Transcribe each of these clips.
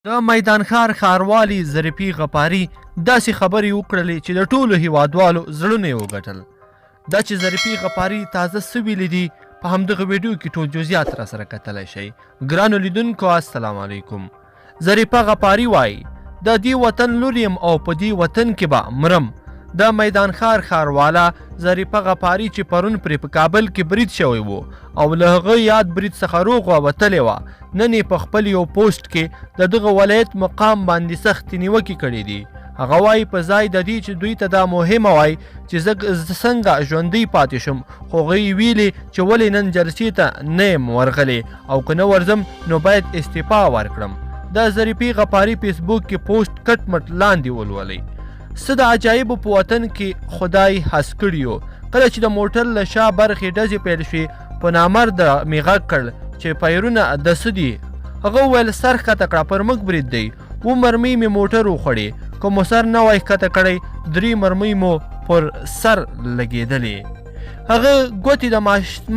د میدان ښار ښاروالي ظریفي غفاري داسې خبرې وکړلې چې د ټولو هیوادوالو زړونه یې وګټل. دا چې ظریفي غفاري تازه څه ویلي دي په همدغه ویډیو کې ټول جزئیات راسره کتلی شئ. ګرانو لیدونکو السلام علیکم. ظریفه غفاري وایي د دې وطن لور یم او په دې وطن کې به مرم. د میدان ښار ښارواله ظریفه غفاري چې پرون پرې په کابل کې برید شوی و او له هغه یاد برید څخه روغ ووتلې وه، نن یې په خپل یو پوسټ کې د دغه ولایت مقام باندې سختې نیوکې کړې دي. هغه وایي په ځای د دې چې دوی ته دا مهمه وای چې زه څنګه ژوندی پاتې شم، خو هغوی ویلي چې ولې نن جلسې ته نه یم ورغلی او که نه ورځم نو باید استعفا ورکړم. د ظریفې غفاري فیسبوک کې پوسټ کټ مټ لاندې ولولئ. څه د عجایبو په وطن کې خدای هڅ کړي. کله چې د موټر له شا برخې ډزې پیل شوې په نامرده مې غږ کړ چې پیرونه د څه دي. هغه وویل سر ښکته کړه، پر موږ برید دی. 2 مرمۍ مې موټر وخوړې، که مو سر نه وای ښکته کړی 3 مرمۍ مو پر سر لګېدلې. هغه ګوتې د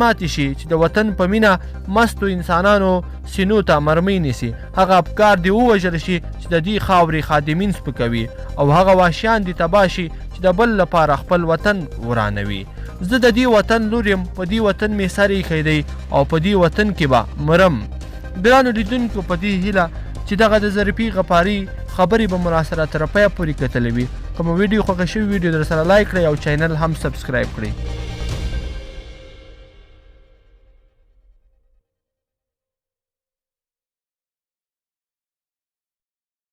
ماتې شي چې د وطن په مینه مستو انسانانو سینو ته مرمۍ نیسي. هغه افکار دې ووژل شي چې د دې خاورې خادمین سپکوي او هغه وحشیان دې تباه شي چې د بل لپاره خپل وطن ورانوي. زه د دې وطن لور یم، په دې وطن مې سر ایښی دی او په دې وطن کې به مرم. ګرانو لیدونکو په دې هیله چې دغه د ظریفي غفاري خبرې به مو راسره تر پایه پورې کتلې وي. که مو ویډیو خوښه شوې ویډیو در سره لایک کړئ او چینل هم سبسکرایب کړئ.